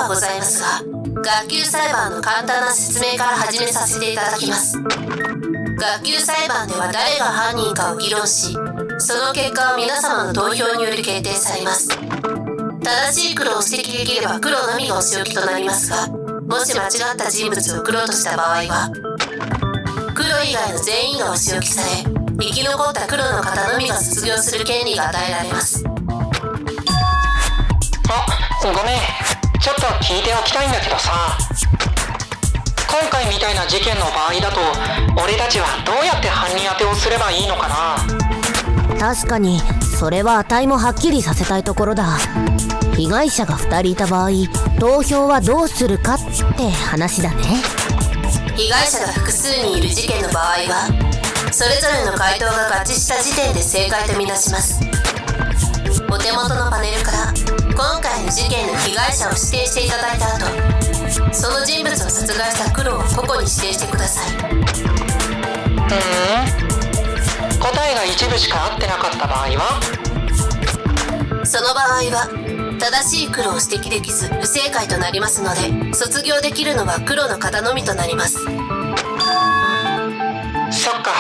はございますが、学級裁判の簡単な説明から始めさせていただきます。学級裁判では誰が犯人かを議論し、その結果は皆様の投票により決定されます。正しい黒を指摘できれば黒のみがお仕置きとなりますが、もし間違った人物を黒とした場合は、黒以外の全員がお仕置きされ、生き残った黒の方のみが卒業する権利が与えられます。ごめん、ちょっと聞いておきたいんだけどさ、今回みたいな事件の場合だと俺たちはどうやって犯人当てをすればいいのかな。確かにそれは値もはっきりさせたいところだ。被害者が2人いた場合、投票はどうするかって話だね。被害者が複数人いる事件の場合は、それぞれの回答が合致した時点で正解とみなします。お手元のパネルから今回の事件の被害者を指定していただいた後、その人物を殺害した黒を個々に指定してください。答えが一部しか合ってなかった場合は、その場合は正しい黒を指摘できず不正解となりますので、卒業できるのは黒の方のみとなります。そっか、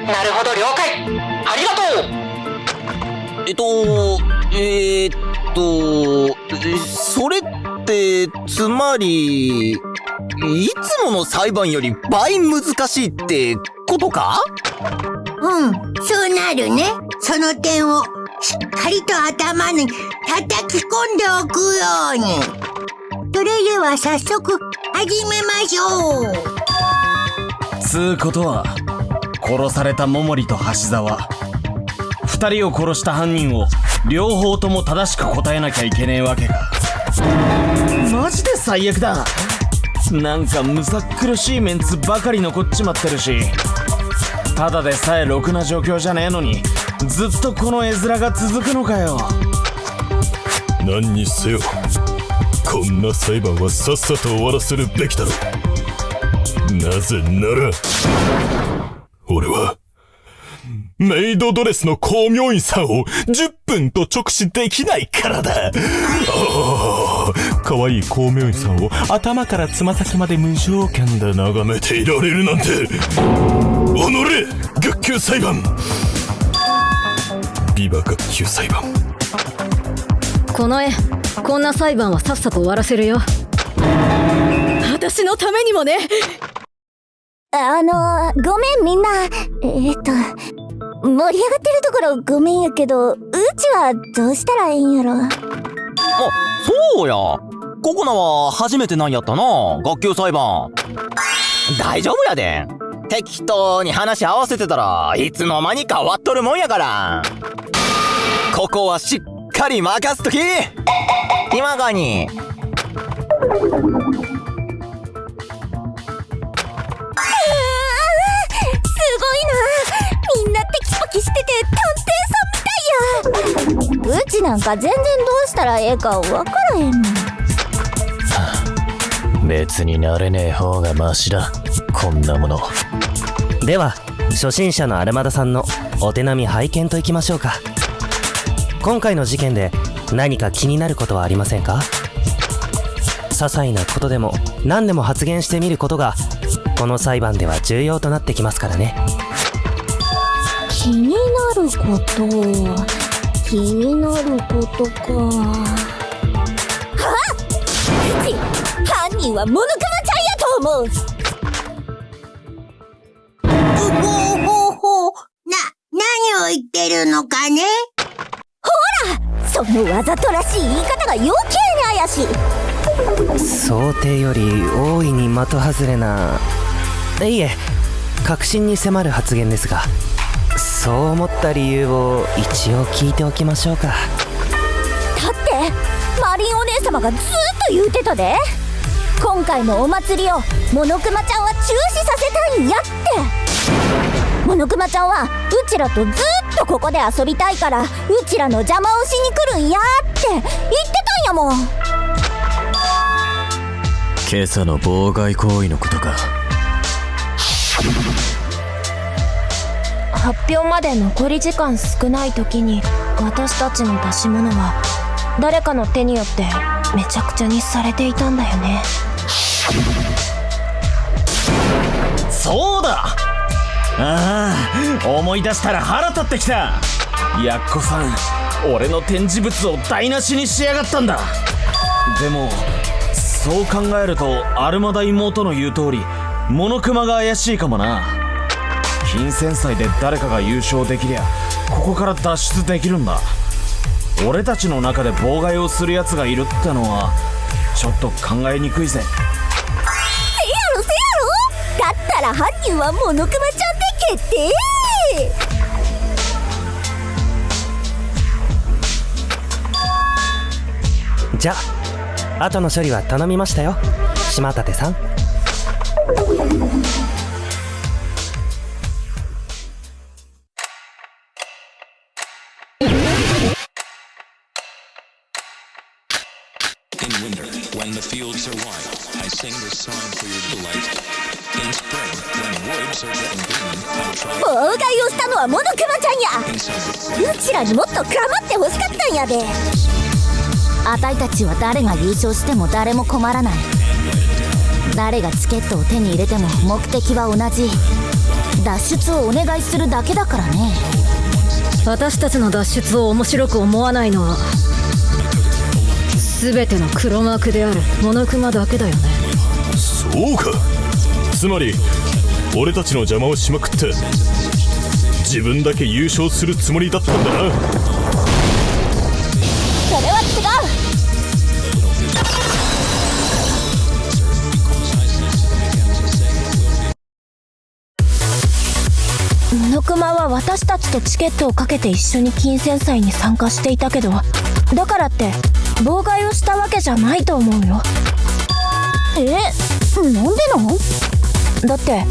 なるほど、了解、ありがとう。それってつまりいつもの裁判より倍難しいってことか？そうなるね。その点をしっかりと頭に叩き込んでおくように。それでは早速始めましょう。つうことは、殺された桃利と橋沢、二人を殺した犯人を両方とも正しく答えなきゃいけねえわけか。マジで最悪だ。なんかむさっ苦しいメンツばかり残っちまってるし、ただでさえろくな状況じゃねえのに、ずっとこの絵面が続くのかよ。何にせよ、こんな裁判はさっさと終わらせるべきだろう。なぜなら俺はメイドドレスの光明院さんを10分と直視できないからだ。可愛い光明院さんを頭からつま先まで無条件で眺めていられるなんて。おのれ、学級裁判、ビバ学級裁判。この絵、こんな裁判はさっさと終わらせるよ。私のためにもね。ごめんみんな。盛り上がってるところごめんやけど、うちはどうしたらいいんやろ。そうや、ココナは初めてなんやったな、学級裁判。大丈夫やで。適当に話合わせてたらいつの間にか終わっとるもんやから。ここはしっかり任すとき。今がにみんなテキパキしてて探偵さんみたいや。うちなんか全然どうしたらええか分からへんもん。別に慣れねえ方がマシだ、こんなもの。では初心者のアルマダさんのお手並み拝見といきましょうか。今回の事件で何か気になることはありませんか？些細なことでも何でも発言してみることがこの裁判では重要となってきますからね。気になること、気になることか。うち犯人はモノクマちゃんやと思う。何を言ってるのかね。ほら、そのわざとらしい言い方が余計に怪しい。想定より大いに的外れな。いえ、確信に迫る発言ですが、そう思った理由を一応聞いておきましょうか。だってマリンお姉様がずーっと言うてたで。今回のお祭りをモノクマちゃんは中止させたいんやって。モノクマちゃんはうちらとずーっとここで遊びたいから、うちらの邪魔をしに来るんやって言ってたんやもん。今朝の妨害行為のことか。発表まで残り時間少ない時に、私たちの出し物は誰かの手によってめちゃくちゃにされていたんだよね。そうだ。ああ、思い出したら腹立ってきた。やっこさん、俺の展示物を台無しにしやがったんだ。でもそう考えるとアルマダ妹の言う通りモノクマが怪しいかもな。金銭祭で誰かが優勝できりゃここから脱出できるんだ。俺たちの中で妨害をする奴がいるってのはちょっと考えにくいぜ。せやろせやろ。だったら犯人はモノクマちゃんで決定。じゃあ後の処理は頼みましたよ、島立さん。妨害をしたのはモノクマちゃんや。うちらにもっと構ってほしかったんやで。あたいたちは誰が優勝しても誰も困らない。誰がチケットを手に入れても目的は同じ。脱出をお願いするだけだからね。私たちの脱出を面白く思わないのは全ての黒幕であるモノクマだけだよね。そうか。つまり俺たちの邪魔をしまくって自分だけ優勝するつもりだったんだな。それは違う。モノクマは私たちとチケットをかけて一緒に金銭祭に参加していたけど、だからって妨害をしたわけじゃないと思うよ。なんでなんだって、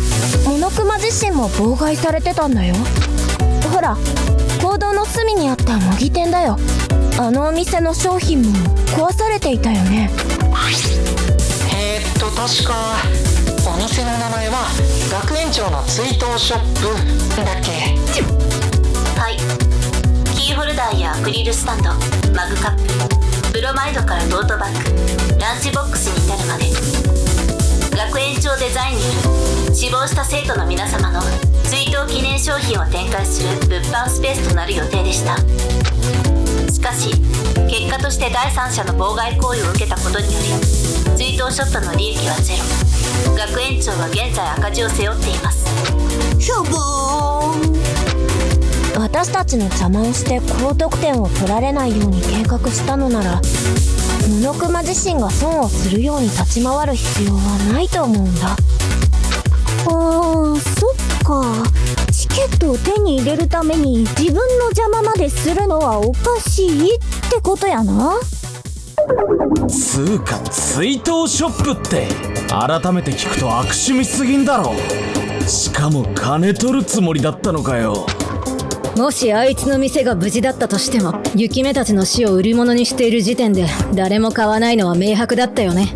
モノクマ自身も妨害されてたんだよ。ほら、坑道の隅にあった模擬店だよ。あのお店の商品も壊されていたよね。確かお店の名前は学園長の追悼ショップだっけ。はい。キーホルダーやアクリルスタンド、マグカップ、ブロマイドからトートバッグ、ランチボックスに至るまで、学園長デザインによる死亡した生徒の皆様の追悼記念商品を展開する物販スペースとなる予定でした。しかし結果として第三者の妨害行為を受けたことにより追悼ショップの利益はゼロ。学園長は現在赤字を背負っています。しょぼーん。私たちの邪魔をして高得点を取られないように計画したのなら、モノクマ自身が損をするように立ち回る必要はないと思うんだ。そっか。チケットを手に入れるために自分の邪魔までするのはおかしいってことやな。つうか追悼ショップって改めて聞くと悪趣味すぎんだろ。しかも金取るつもりだったのかよ。もしあいつの店が無事だったとしても雪女たちの死を売り物にしている時点で誰も買わないのは明白だったよね。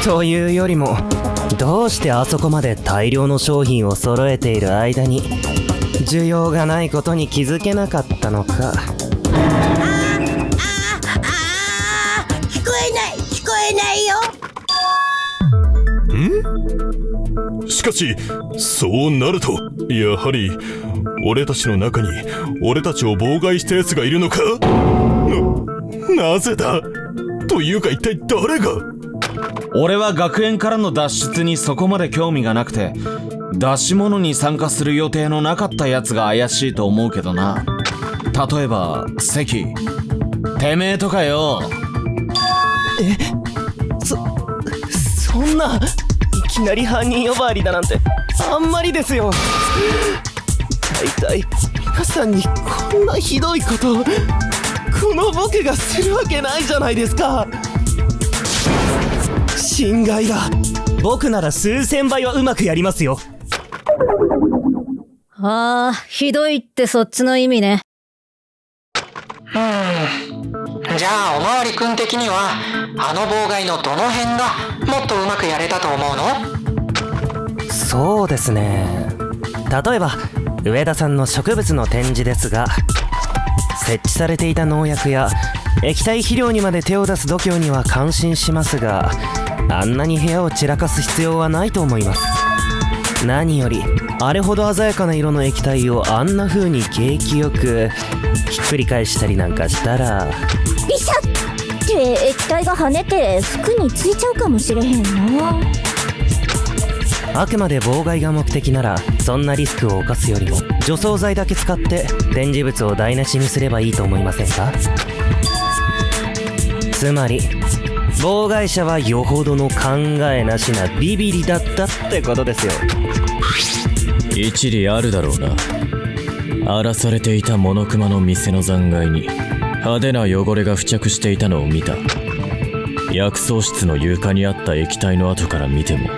というよりも、どうしてあそこまで大量の商品を揃えている間に需要がないことに気づけなかったのか。聞こえないよ。しかしそうなるとやはり俺たちの中に俺たちを妨害した奴がいるのか。なぜだというか一体誰が。俺は学園からの脱出にそこまで興味がなくて、出し物に参加する予定のなかったやつが怪しいと思うけどな。例えば関、てめえとかよ。そんないきなり犯人呼ばわりだなんてあんまりですよ。大体皆さんにこんなひどいことをこの僕がするわけないじゃないですか。心外だ。僕なら数千倍はうまくやりますよ。ああ、ひどいってそっちの意味ね。じゃあおまわりくん的にはあの妨害のどの辺がもっとうまくやれたと思うの？そうですね。例えば上田さんの植物の展示ですが、設置されていた農薬や液体肥料にまで手を出す度胸には感心しますが、あんなに部屋を散らかす必要はないと思います。何よりあれほど鮮やかな色の液体をあんな風に景気よくひっくり返したりなんかしたら、ビシャッって液体が跳ねて服についちゃうかもしれへんな。あくまで妨害が目的なら、そんなリスクを冒すよりも除草剤だけ使って展示物を台無しにすればいいと思いませんか？つまり妨害者はよほどの考えなしなビビリだったってことですよ。一理あるだろうな。荒らされていたモノクマの店の残骸に派手な汚れが付着していたのを見た。薬草室の床にあった液体の跡から見ても、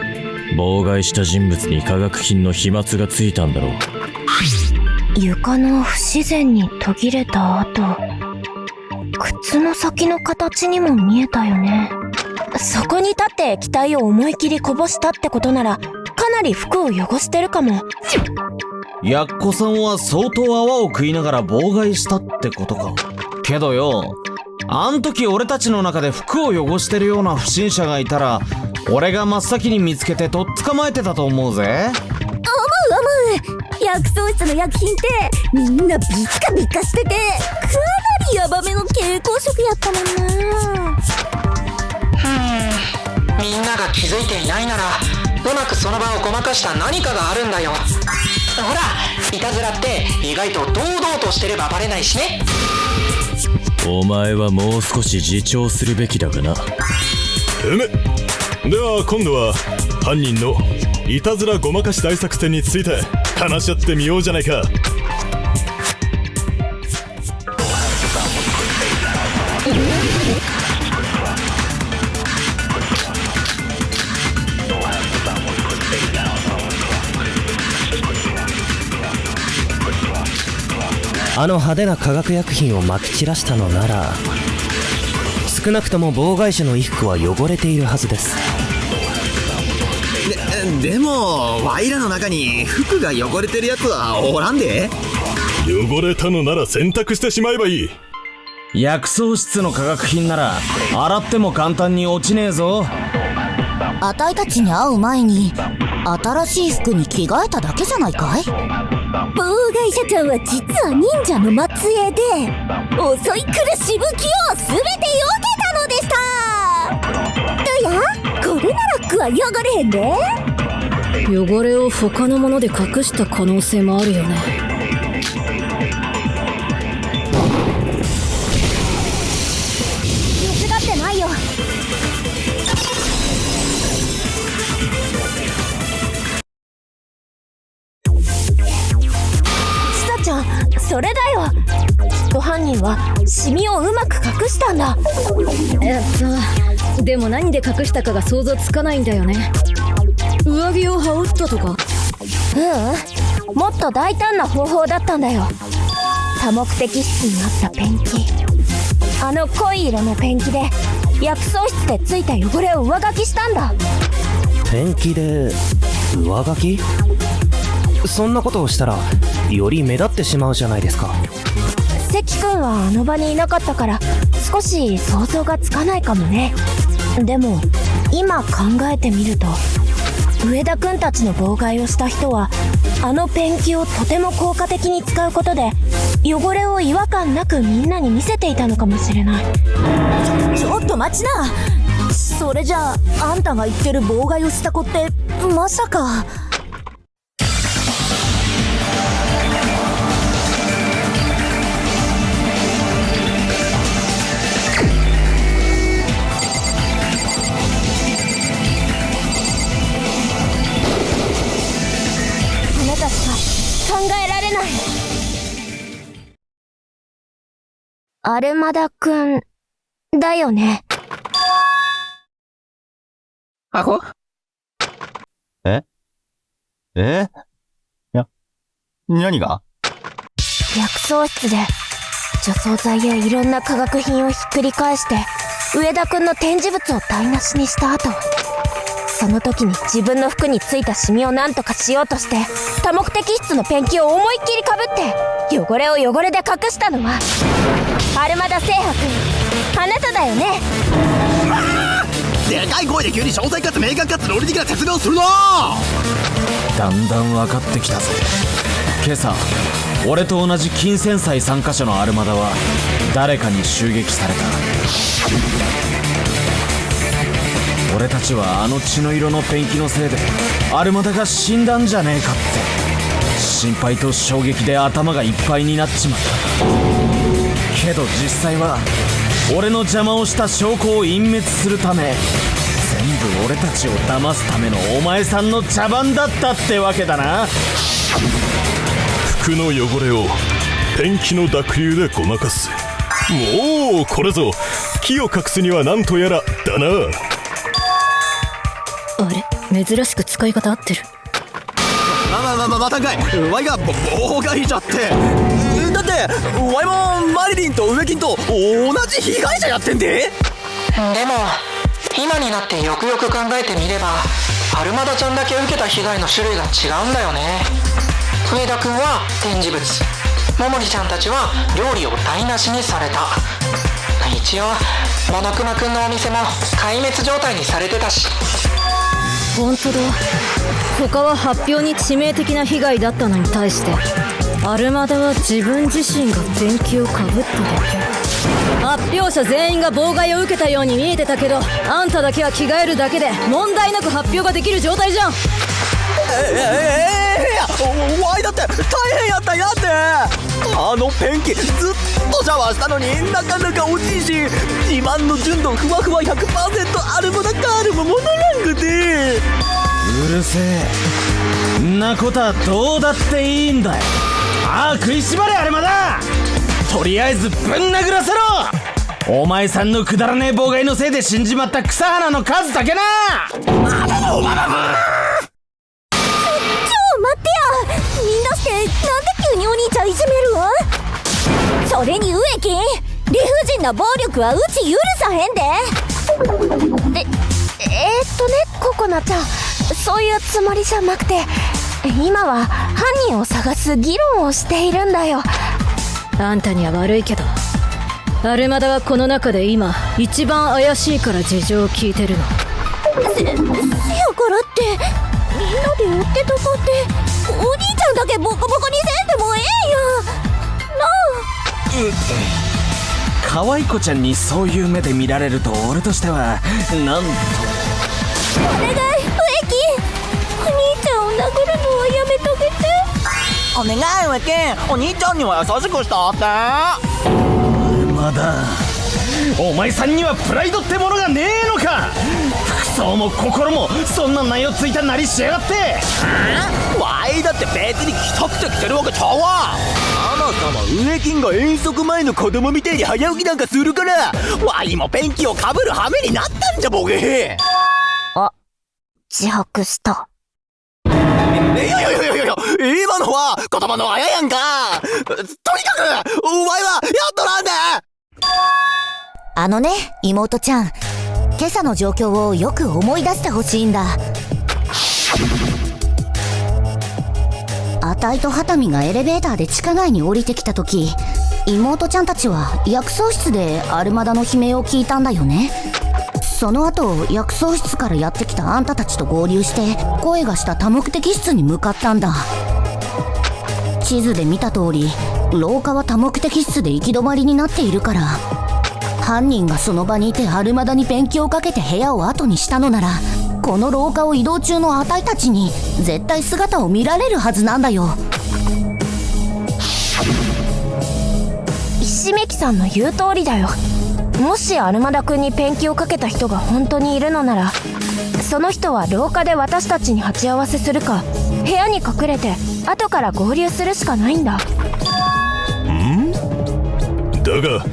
妨害した人物に化学品の飛沫がついたんだろう。床の不自然に途切れた跡、靴の先の形にも見えたよね。そこに立って液体を思い切りこぼしたってことなら、かなり服を汚してるかも。やっこさんは相当泡を食いながら妨害したってことか。けどよ、あん時俺たちの中で服を汚してるような不審者がいたら、俺が真っ先に見つけてとっ捕まえてたと思うぜ。薬草室の薬品ってみんなビッカビカしてて、かなりヤバめの蛍光色やったもんな。みんなが気づいていないなら、うまくその場をごまかした何かがあるんだよ。ほら、いたずらって意外と堂々としてればバレないしね。お前はもう少し自重するべきだがな。では今度は犯人のいたずらごまかし大作戦について話し合ってみようじゃないか。あの派手な化学薬品をまき散らしたのなら、少なくとも妨害者の衣服は汚れているはずです。でもワイらの中に服が汚れてるやつはおらんで。汚れたのなら洗濯してしまえばいい。薬草室の化学品なら洗っても簡単に落ちねえぞ。あたいたちに会う前に新しい服に着替えただけじゃないかい。妨害者ちゃんは実は忍者の末裔で、襲い来るしぶきを全て避けたのでした。どや、これなら服は汚れへんで。汚れを他のもので隠した可能性もあるよね。間違ってないよ。ちさちゃん、それだよ。犯人はシミをうまく隠したんだ。でも何で隠したかが想像つかないんだよね。上着を羽織ったとか？もっと大胆な方法だったんだよ。多目的室にあったペンキ、あの濃い色のペンキで薬草室でついた汚れを上書きしたんだ。ペンキで上書き？そんなことをしたらより目立ってしまうじゃないですか。関君はあの場にいなかったから少し想像がつかないかもね。でも今考えてみると、上田君たちの妨害をした人はあのペンキをとても効果的に使うことで汚れを違和感なくみんなに見せていたのかもしれない。ちょっと待ちな。それじゃああんたが言ってる妨害をした子ってまさか。考えられない。アルマダくんだよね。アホ？何が？薬草室で除草剤やいろんな化学品をひっくり返して上田くんの展示物を台無しにした後、その時に自分の服についたシミを何とかしようとして多目的室のペンキを思いっきりかぶって汚れを汚れで隠したのはアルマダ星白。あなただよね。でかい声で急に詳細かつ明確かつ論理的な説明をするな。だんだん分かってきたぜ。今朝俺と同じ金銭祭参加者のアルマダは誰かに襲撃された。俺たちはあの血の色のペンキのせいでアルマダが死んだんじゃねえかって心配と衝撃で頭がいっぱいになっちまった。けど実際は俺の邪魔をした証拠を隠滅するため、全部俺たちを騙すためのお前さんの茶番だったってわけだな。服の汚れをペンキの濁流でごまかす。もうこれぞ木を隠すにはなんとやらだな。あれ、珍しく使い方合ってる。またんかい。ワイが妨害しちゃって。だってワイもマリリンとウエキンと同じ被害者やってんで。でも今になってよくよく考えてみれば、アルマダちゃんだけ受けた被害の種類が違うんだよね。上田くんは展示物、桃李ちゃんたちは料理を台無しにされた。一応モノクマくんのお店も壊滅状態にされてたし。本当だ。他は発表に致命的な被害だったのに対して、アルマダは自分自身がペンキをかぶっただけ。発表者全員が妨害を受けたように見えてたけど、あんただけは着替えるだけで問題なく発表ができる状態じゃん。ワイだって大変やったんやって。あのペンキずっとシャワーしたのになかなか落ちんし、自慢の純度ふわふわ 100% アルマダカールも戻らんくて。うるせえ。んなことはどうだっていいんだよ。ああ食いしばれアルマダ。とりあえずぶん殴らせろ。お前さんのくだらねえ妨害のせいで死んじまった草花の数だけな。待ってや、みんなしてなんで急にお兄ちゃんいじめるん？それに植木、理不尽な暴力はうち許さへんで。ココナちゃん、そういうつもりじゃなくて、今は犯人を探す議論をしているんだよ。あんたには悪いけど、アルマダはこの中で今一番怪しいから事情を聞いてるの。せやからってみんなで追ってとこってお兄ちゃんだけボコボコにせんでもええやんなあ。可愛い子ちゃんにそういう目で見られると俺としてはなんと。お願い植木、お兄ちゃんを殴るのはやめとけて。お願い植木、お兄ちゃんには優しくしたって。まだお前さんにはプライドってものがねえのか。服装も心もそんな内容ついたなりしやがって。ワイだって別に着たくて着てるわけちゃうわ。そもそも植木が遠足前の子供みてえに早起きなんかするからワイもペンキをかぶる羽目になったんじゃボケ。あ、自白した。いや今のは言葉のあややんか。とにかくお前はやっとなんで。あのね、妹ちゃん、今朝の状況をよく思い出してほしいんだ。あたいとハタミがエレベーターで地下街に降りてきた時、妹ちゃんたちは薬草室でアルマダの悲鳴を聞いたんだよね。その後薬草室からやってきたあんたたちと合流して声がした多目的室に向かったんだ。地図で見た通り廊下は多目的室で行き止まりになっているから、犯人がその場にいてアルマダにペンキをかけて部屋を後にしたのなら、この廊下を移動中のあたいたちに絶対姿を見られるはずなんだよ。石目木さんの言う通りだよ。もしアルマダ君にペンキをかけた人が本当にいるのなら、その人は廊下で私たちに鉢合わせするか、部屋に隠れて後から合流するしかないんだ。だが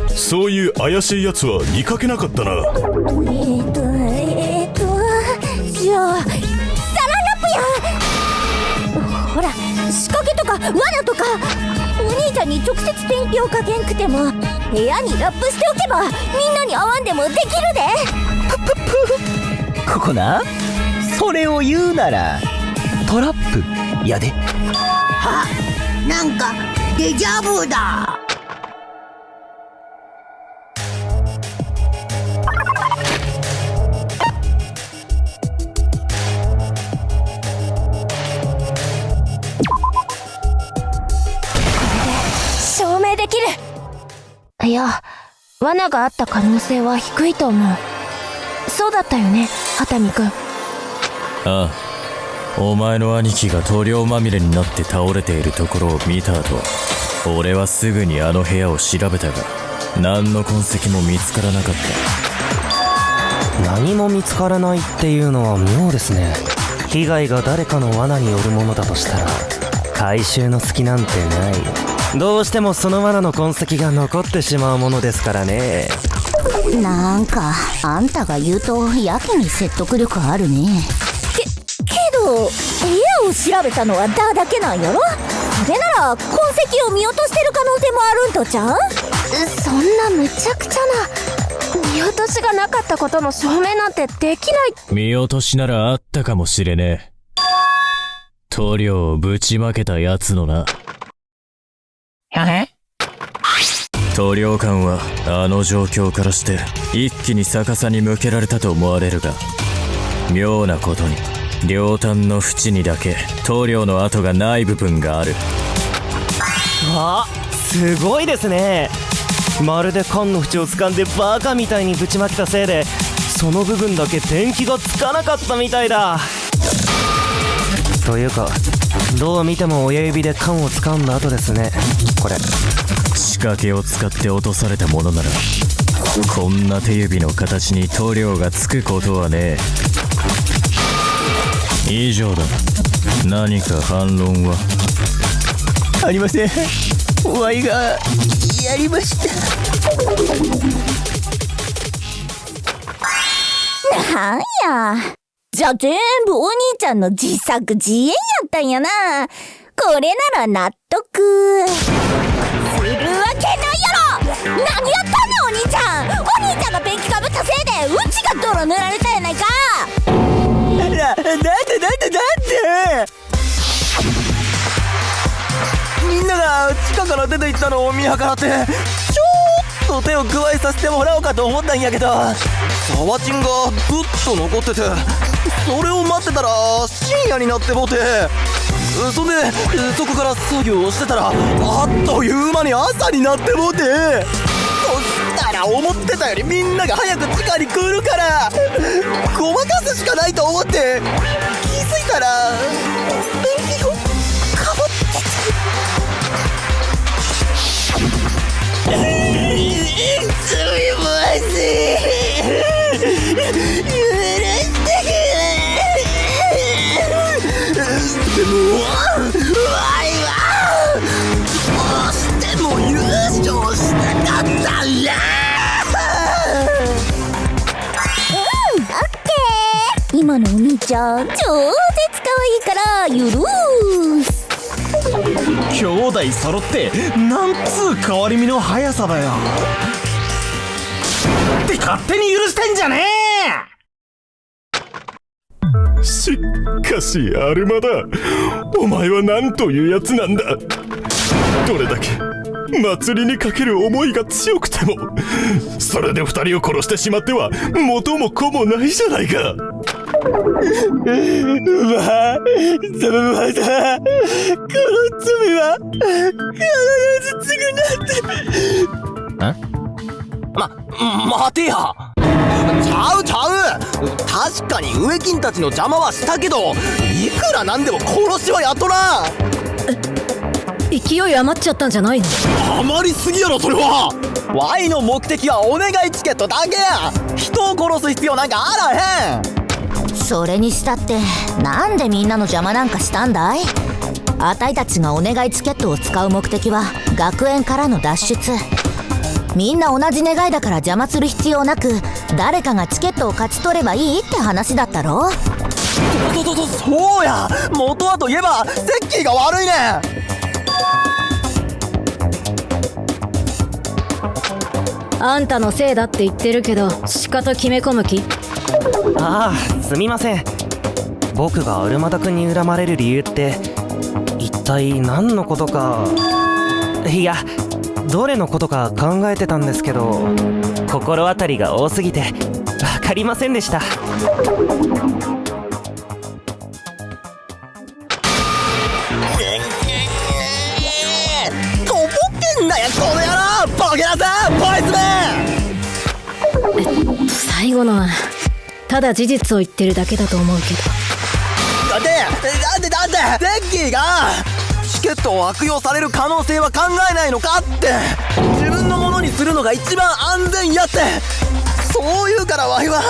そういう怪しいやつは見かけなかったな。じゃあサランラップや。ほら、仕掛けとか罠とか、お兄ちゃんに直接ペンキをかけんくても部屋にラップしておけばみんなに会わんでもできるで。ここな、それを言うならトラップやで。あ、なんかデジャブだ。罠があった可能性は低いと思う。そうだったよね、畑見くん。ああ、お前の兄貴が塗料まみれになって倒れているところを見た後、俺はすぐにあの部屋を調べたが、何の痕跡も見つからなかった。何も見つからないっていうのは妙ですね。被害が誰かの罠によるものだとしたら回収の隙なんてない。どうしてもその罠の痕跡が残ってしまうものですからね。なんかあんたが言うとやけに説得力あるね。けど部屋を調べたのはだだけなんやろ。それなら痕跡を見落としてる可能性もあるんとちゃう？そんなむちゃくちゃな見落としがなかったことの証明なんてできない。見落としならあったかもしれねえ。塗料をぶちまけたやつのな。塗料管はあの状況からして一気に逆さに向けられたと思われるが、妙なことに両端の縁にだけ塗料の跡がない部分がある。わあ、すごいですね。まるで缶の縁を掴んでバカみたいにぶちまけたせいでその部分だけ電気がつかなかったみたいだ。というかどう見ても親指で缶を掴んだ後ですね、これ。仕掛けを使って落とされたものならこんな手指の形に塗料がつくことはねえ。以上だ。何か反論は？ありません。ワイがやりました。なんや、じゃあ全部お兄ちゃんの自作自演やったんやな。これなら納得するわけないやろ。何やったんねお兄ちゃん。お兄ちゃんがペンキかぶったせいでうちが泥塗られたやないか。だってみんなが地下から出て行ったのを見計らってちょっと手を加えさせてもらおうかと思ったんやけど、サワチンがずっと残ってて、それを待ってたら深夜になってもうて、そんでそこから作業をしてたらあっという間に朝になってもうて、そしたら思ってたよりみんなが早く地下に来るからごまかすしかないと思って気づいたらペンキをかぶってて。すみません、許してでもワイはどうしても優勝したかったんだ。オッケー。今のお兄ちゃん超絶可愛いから許す。兄弟揃ってなんつう変わり身の速さだよって勝手に許してんじゃねえ。しかしアルマダ、お前は何というやつなんだ。どれだけ祭りにかける思いが強くてもそれで二人を殺してしまっては元も子もないじゃないか。まあ、サブマだ。この罪は必ず償って。待てや。ちゃう。確かに植金たちの邪魔はしたけど、いくらなんでも殺しはやっとらん。勢い余っちゃったんじゃないの？余りすぎやろそれは。ワイの目的はお願いチケットだけや。人を殺す必要なんかあらへん。それにしたってなんでみんなの邪魔なんかしたんだい？あたいたちがお願いチケットを使う目的は学園からの脱出。みんな同じ願いだから邪魔する必要なく誰かがチケットを勝ち取ればいいって話だったろ。そうや。元はといえばセッキーが悪いねん。あんたのせいだって言ってるけどしかと決め込む気？ああ、すみません。僕がアルマダ君に恨まれる理由って一体何のことか。いや、どれのことか考えてたんですけど心当たりが多すぎて分かりませんでした。とぼけんなよこの野郎。ボケなさボイスめ。最後のはただ事実を言ってるだけだと思うけど。だってテッキーがチケットを悪用される可能性は考えないのかって。自分のものにするのが一番安全やって、そう言うからワイは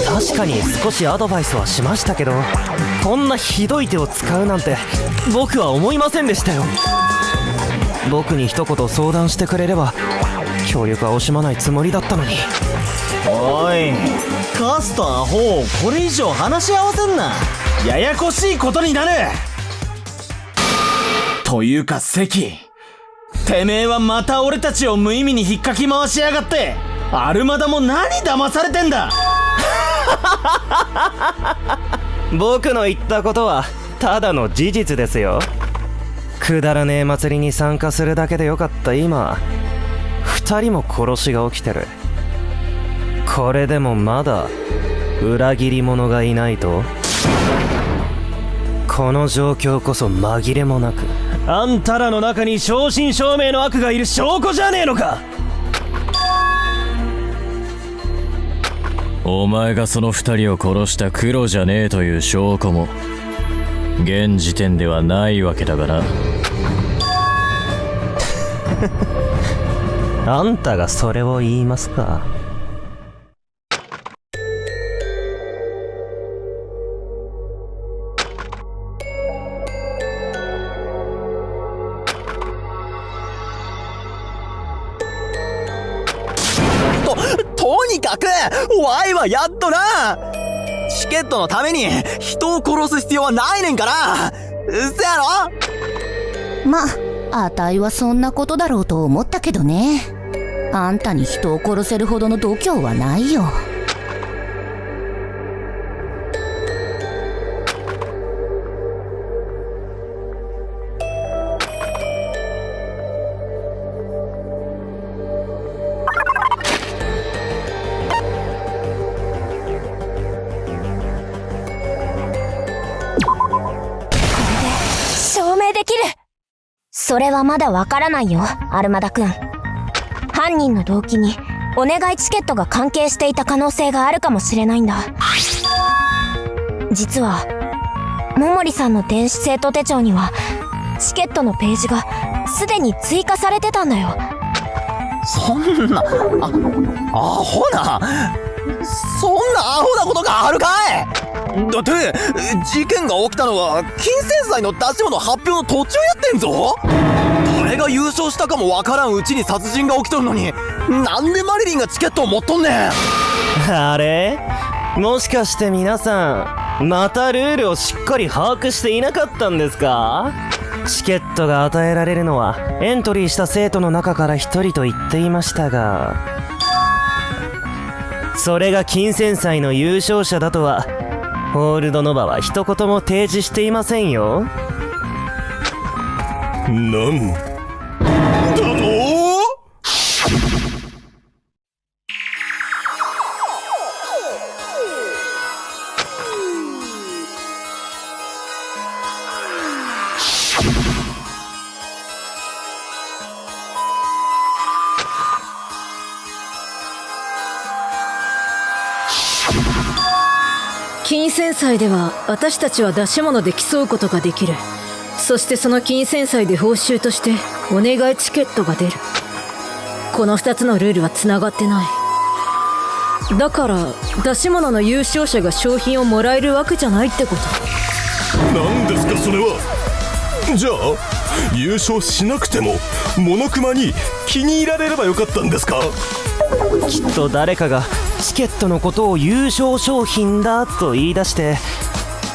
確かに少しアドバイスはしましたけど、こんなひどい手を使うなんて僕は思いませんでしたよ。僕に一言相談してくれれば協力は惜しまないつもりだったのに。おいカスとアホ、これ以上話し合わせんな。ややこしいことになる。というか関、てめえはまた俺たちを無意味に引っかき回しやがって、アルマダも何騙されてんだ。僕の言ったことはただの事実ですよ。くだらねえ祭りに参加するだけでよかった今、2人も殺しが起きてる。これでもまだ裏切り者がいないと？この状況こそ紛れもなくあんたらの中に正真正銘の悪がいる証拠じゃねえのか。お前がその二人を殺した黒じゃねえという証拠も現時点ではないわけだがな。あんたがそれを言いますか。とにかくワイはやっとな、チケットのために人を殺す必要はないねんから。うそやろ。まあ、あたいはそんなことだろうと思ったけどね。あんたに人を殺せるほどの度胸はないよ。証明できる。それはまだわからないよ、アルマダ君。犯人の動機にお願いチケットが関係していた可能性があるかもしれないんだ。実は桃李さんの電子生徒手帳にはチケットのページがすでに追加されてたんだよ。そんなアホなアホなことがあるかい。だって事件が起きたのは金銭祭の出し物発表の途中やってんぞ。誰が優勝したかもわからんうちに殺人が起きとるのに、なんでマリリンがチケットを持っとんねん。あれ、もしかして皆さんまたルールをしっかり把握していなかったんですか？チケットが与えられるのはエントリーした生徒の中から一人と言っていましたが、それが金銭祭の優勝者だとはホールドノバは一言も提示していませんよ。なんだと？金銭祭では私たちは出し物で競うことができる。そしてその金銭祭で報酬としてお願いチケットが出る。この2つのルールはつながってない。だから出し物の優勝者が商品をもらえるわけじゃないってこと。何ですかそれは。じゃあ優勝しなくてもモノクマに気に入られればよかったんですか？きっと誰かがチケットのことを優勝商品だと言い出して、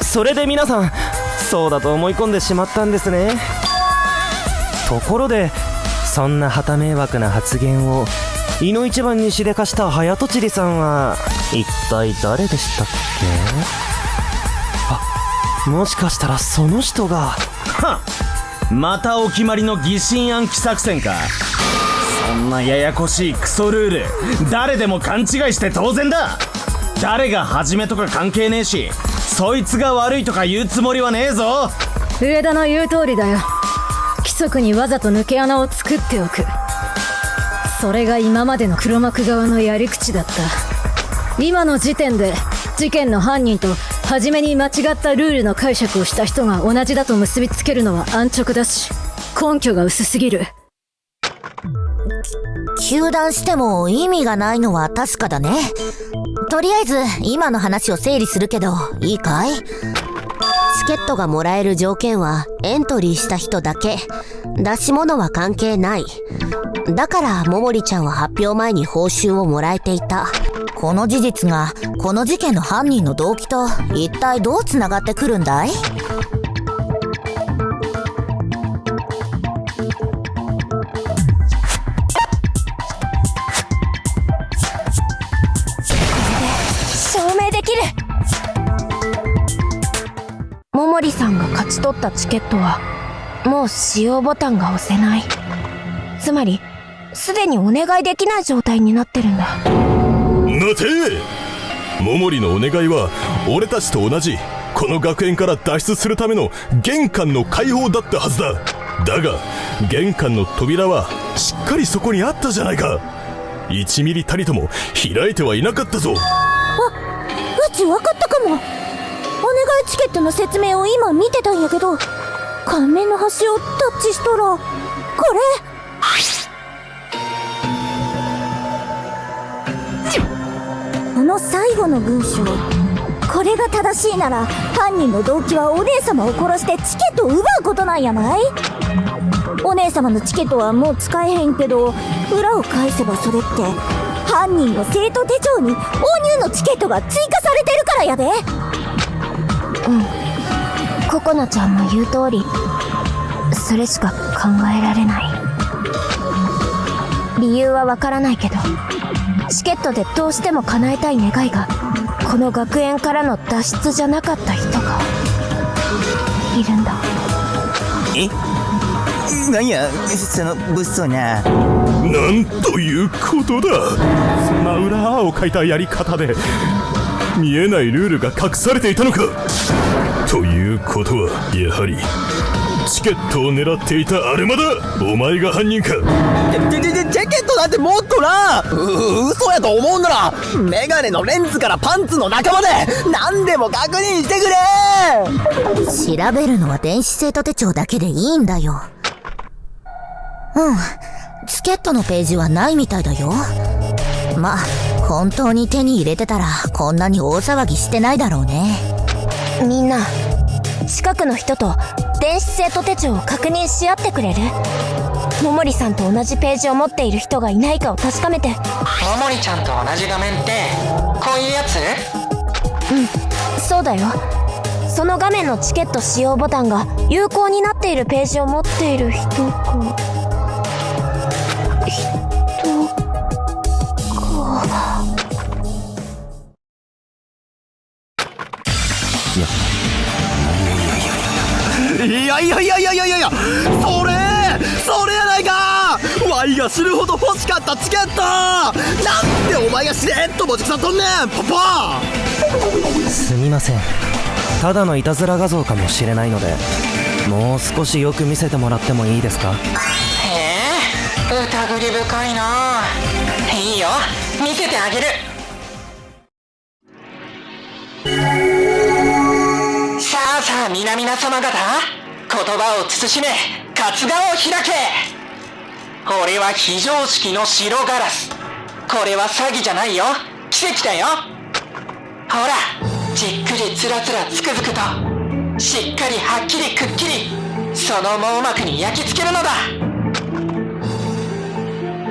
それで皆さんそうだと思い込んでしまったんですね。ところでそんな旗迷惑な発言をいの一番にしでかした早とちりさんは一体誰でしたっけ？もしかしたらその人が。はっ、またお決まりの疑心暗鬼作戦か。そんなややこしいクソルール誰でも勘違いして当然だ。誰が始めとか関係ねえし、そいつが悪いとか言うつもりはねえぞ。上田の言う通りだよ。規則にわざと抜け穴を作っておく。それが今までの黒幕側のやり口だった。今の時点で事件の犯人と初めに間違ったルールの解釈をした人が同じだと結びつけるのは安直だし、根拠が薄すぎる。糾弾しても意味がないのは確かだね。とりあえず今の話を整理するけどいいかい？チケットがもらえる条件はエントリーした人だけ。出し物は関係ない。だから桃李ちゃんは発表前に報酬をもらえていた。この事実がこの事件の犯人の動機と一体どうつながってくるんだい？証明できる。桃李さんが勝ち取ったチケットはもう使用ボタンが押せない。つまりすでにお願いできない状態になってるんだ。待て！桃李のお願いは俺たちと同じこの学園から脱出するための玄関の開放だったはずだ。だが玄関の扉はしっかりそこにあったじゃないか。1ミリたりとも開いてはいなかったぞ。うち分かったかも。お願いチケットの説明を今見てたんやけど、顔面の端をタッチしたらこれ。この最後の文章、これが正しいなら犯人の動機はお姉様を殺してチケットを奪うことなんやない？お姉様のチケットはもう使えへんけど、裏を返せばそれって犯人の生徒手帳にお入のチケットが追加されてるからやで。ココナちゃんの言う通り、それしか考えられない。理由はわからないけど、チケットでどうしても叶えたい願いがこの学園からの脱出じゃなかった人がいるんだ。なんやその物騒な。なんということだ。そんな裏を書いたやり方で見えないルールが隠されていたのか。ということはやはりチケットを狙っていたアルマだ。お前が犯人か。ジャケットだってもっとな。嘘やと思うならメガネのレンズからパンツの中まで何でも確認してくれ。調べるのは電子生徒手帳だけでいいんだよ。チケットのページはないみたいだよ。まあ本当に手に入れてたらこんなに大騒ぎしてないだろうね。みんな近くの人と電子生徒手帳を確認し合ってくれる？桃李さんと同じページを持っている人がいないかを確かめて。桃李ちゃんと同じ画面ってこういうやつ？そうだよ。その画面のチケット使用ボタンが有効になっているページを持っている人か。いやそれやないか。ワイが死ぬほど欲しかったチケット。なんでお前がしれっと持ち腐っとんねんパパ。すみません、ただのいたずら画像かもしれないのでもう少しよく見せてもらってもいいですか？疑り深いな。いいよ、見せてあげる。さあ皆様方、言葉を慎め、活画を開け。俺は非常識の白ガラス。これは詐欺じゃないよ、奇跡だよ。ほら、じっくりつらつらつくづくと、しっかりはっきりくっきりその網膜に焼き付けるのだ。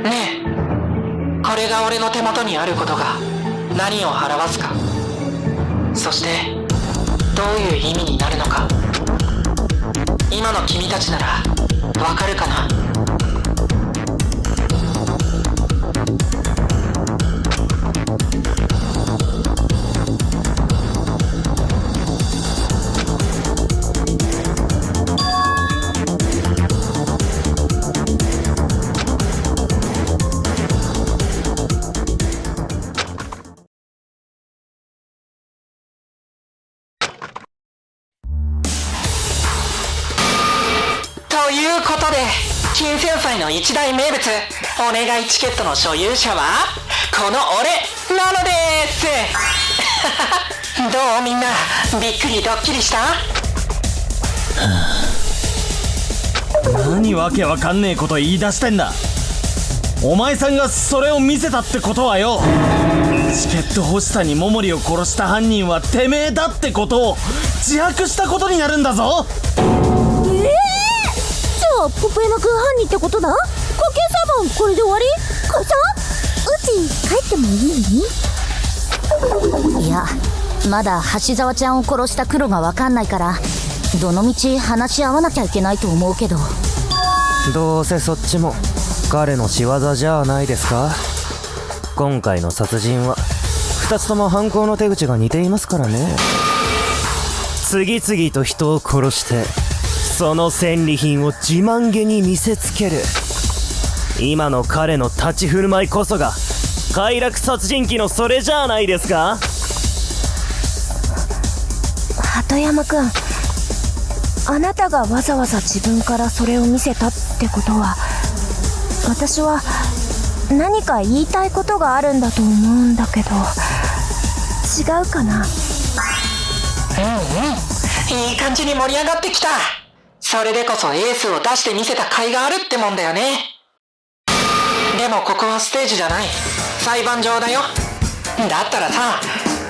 ねえ、これが俺の手元にあることが何を表すか、そしてどういう意味になるのか、今の君たちならわかるかな？ということで金銭祭の一大名物お願いチケットの所有者はこの俺なのですどうみんな、びっくりドッキリした？何わけわかんねえこと言い出してんだ。お前さんがそれを見せたってことはよ、チケット欲しさに桃利を殺した犯人はてめえだってことを自白したことになるんだぞ。じゃあポポ山くん犯人ってことだ。学級裁判これで終わり？解散？うち帰ってもいい？いや、まだ橋沢ちゃんを殺した黒が分かんないから、どのみち話し合わなきゃいけないと思うけど。どうせそっちも彼の仕業じゃないですか。今回の殺人は2つとも犯行の手口が似ていますからね。次々と人を殺してその戦利品を自慢げに見せつける。今の彼の立ち振る舞いこそが快楽殺人鬼のそれじゃないですか。鳩山くん、あなたがわざわざ自分からそれを見せたってことは、私は何か言いたいことがあるんだと思うんだけど、違うかな？いい感じに盛り上がってきた。それでこそエースを出してみせた甲斐があるってもんだよね。でもここはステージじゃない、裁判場だよ。だったらさ、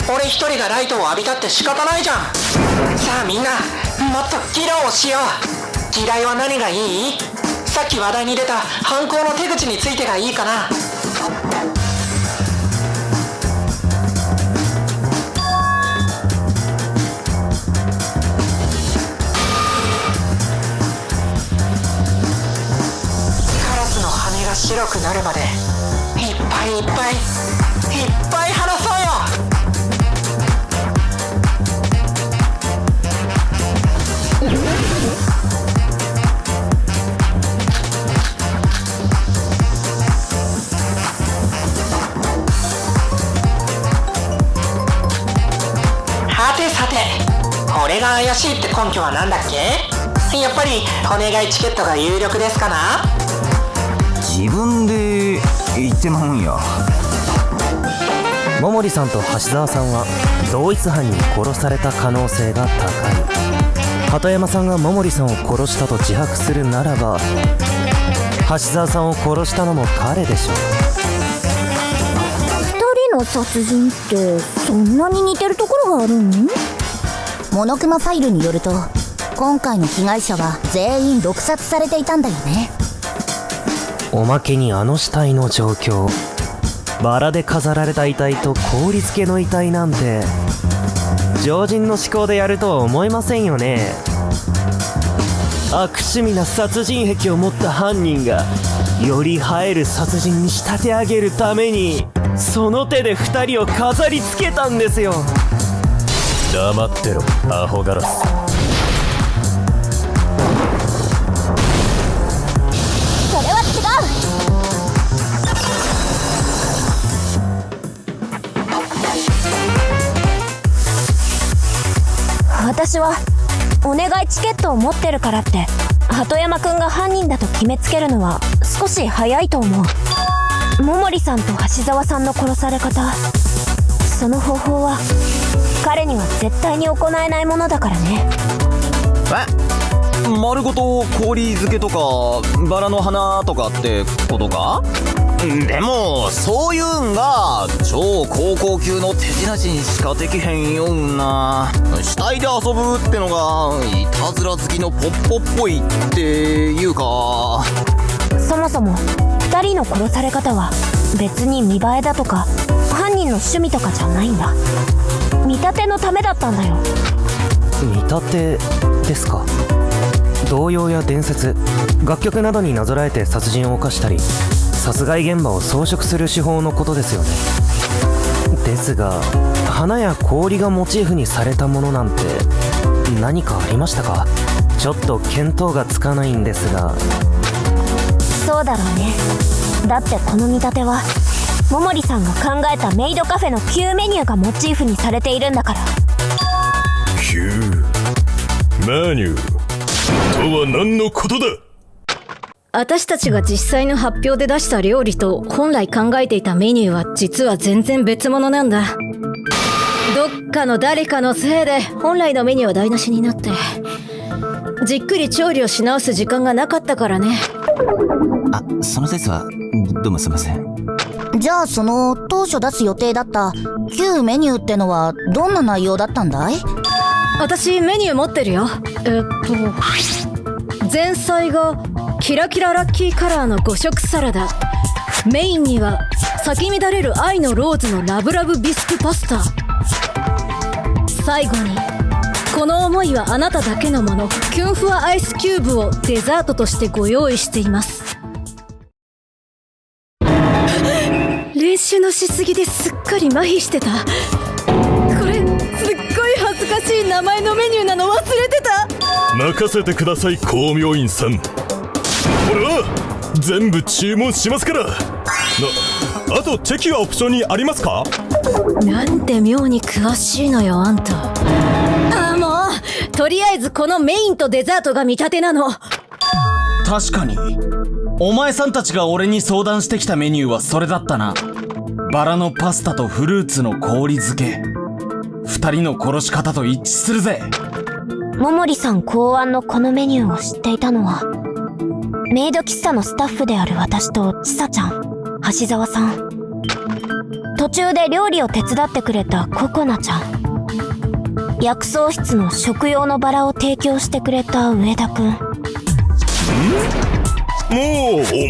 俺一人がライトを浴びたって仕方ないじゃん。さあみんな、もっと議論をしよう。議題は何がいい？さっき話題に出た犯行の手口についてがいいかな。カラスの羽が白くなるまでいっぱいいっぱいいっぱい話そうよ。さて、俺が怪しいって根拠は何だっけ？やっぱりお願いチケットが有力ですかな？自分で言ってまうんや。桃利さんと橋沢さんは同一犯に殺された可能性が高い。鳩山さんが桃利さんを殺したと自白するならば、橋沢さんを殺したのも彼でしょう。2人の殺人ってそんなに似てるところがあるん？モノクマファイルによると、今回の被害者は全員毒殺されていたんだよね。おまけにあの死体の状況、バラで飾られた遺体と氷付けの遺体なんて常人の思考でやるとは思えませんよね。悪趣味な殺人癖を持った犯人がより映える殺人に仕立て上げるためにその手で2人を飾りつけたんですよ。黙ってろ、アホガラス。それは違う。私はお願いチケットを持ってるからって鳩山くんが犯人だと決めつけるのは少し早いと思う。桃利さんと橋沢さんの殺され方、その方法は彼には絶対に行えないものだからね。丸ごと氷漬けとかバラの花とかってことか？でもそういうんが超高校級の手品師にしかできへんような、死体で遊ぶってのがいたずら好きのポッポっぽいっていうか。そもそも2人の殺され方は別に見栄えだとか犯人の趣味とかじゃないんだ。見立てのためだったんだよ。見立てですか。童謡や伝説、楽曲などになぞらえて殺人を犯したり殺害現場を装飾する手法のことですよね。ですが花や氷がモチーフにされたものなんて何かありましたか？ちょっと見当がつかないんですが。そうだろうね。だってこの見立ては桃利さんが考えたメイドカフェの旧メニューがモチーフにされているんだから。旧メニューとは何のことだ？私たちが実際の発表で出した料理と本来考えていたメニューは実は全然別物なんだ。どっかの誰かのせいで本来のメニューは台無しになって、じっくり調理をし直す時間がなかったからね。あ、その説はどうもすいません。じゃあその当初出す予定だった旧メニューってのはどんな内容だったんだい？私メニュー持ってるよ。前菜がキラキララッキーカラーの5色サラダ、メインには咲き乱れる愛のローズのラブラブビスクパスタ、最後にこの思いはあなただけのものキュンフワアイスキューブをデザートとしてご用意しています。練習のしすぎですっかり麻痺してた。これすっごい恥ずかしい名前のメニューなの忘れてた。任せてください光明院さん。俺は全部注文しますから。あとチェキはオプションにありますか？なんて妙に詳しいのよあんた。もうとりあえずこのメインとデザートが見立てなの。確かにお前さんたちが俺に相談してきたメニューはそれだったな。バラのパスタとフルーツの氷漬け。二人の殺し方と一致するぜ。桃利さん考案のこのメニューを知っていたのはメイド喫茶のスタッフである私とちさちゃん、橋沢さん、途中で料理を手伝ってくれたココナちゃん、薬草室の食用のバラを提供してくれた上田くん。もう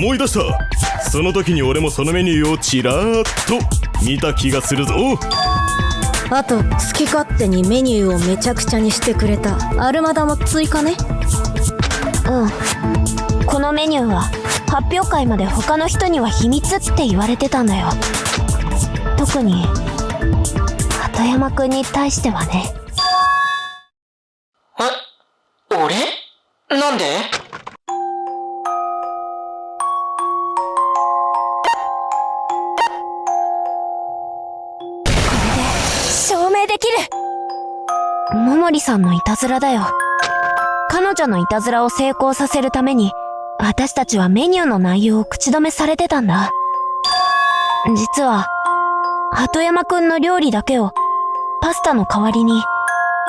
思い出した。その時に俺もそのメニューをちらーっと見た気がするぞ。あと好き勝手にメニューをめちゃくちゃにしてくれたアルマダも追加ね。このメニューは発表会まで他の人には秘密って言われてたんだよ。特に鳩山くんに対してはね。俺？なんで？証明できる。桃利さんのいたずらだよ。彼女のいたずらを成功させるために私たちはメニューの内容を口止めされてたんだ。実は鳩山くんの料理だけをパスタの代わりに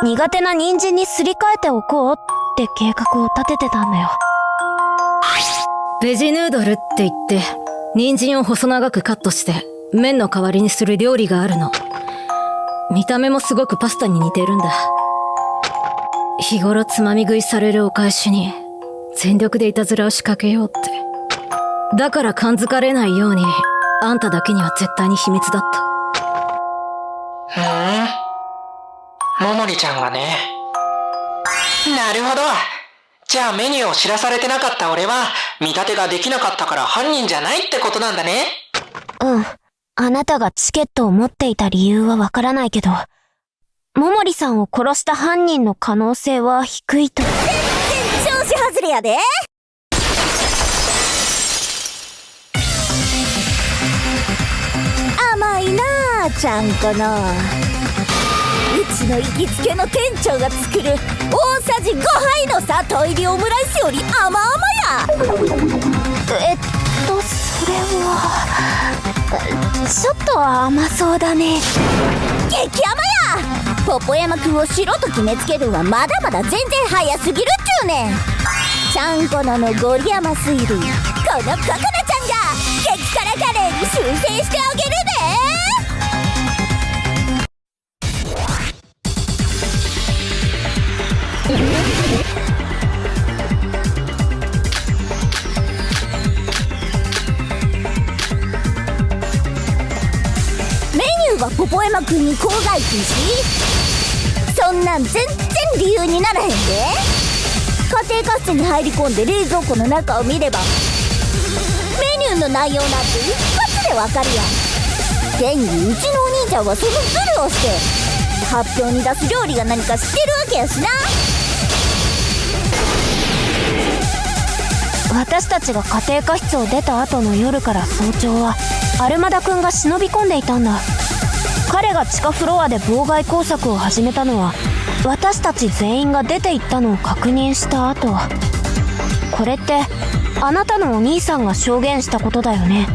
苦手な人参にすり替えておこうって計画を立ててたんだよ。ベジヌードルって言って人参を細長くカットして麺の代わりにする料理があるの。見た目もすごくパスタに似てるんだ。日頃つまみ食いされるお返しに全力でいたずらを仕掛けようって。だから感づかれないようにあんただけには絶対に秘密だった。桃利ちゃんがね。なるほど。じゃあメニューを知らされてなかった俺は見立てができなかったから犯人じゃないってことなんだね。あなたがチケットを持っていた理由はわからないけど、桃利さんを殺した犯人の可能性は低いと。全然調子外れやで。甘いなあちゃんこの。うちの行きつけの店長が作る大さじ5杯の砂糖入りオムライスより甘々や。それはちょっと甘そうだね。激甘や。ポポ山くんをしろと決めつけるんはまだまだ全然早すぎるっちゅうねん。ちゃんこののゴリ甘水類、このココナちゃんが激辛カレーに修正してあげるで。メニューはポポエマくんに口外禁止。そんなん全然理由にならへんで。家庭科室に入り込んで冷蔵庫の中を見ればメニューの内容なんて一発でわかるやん。現にうちのお兄ちゃんはそのズルをして発表に出す料理が何か知ってるわけやしな。私たちが家庭科室を出た後の夜から早朝はアルマダくんが忍び込んでいたんだ。彼が地下フロアで妨害工作を始めたのは私たち全員が出て行ったのを確認した後。これってあなたのお兄さんが証言したことだよね。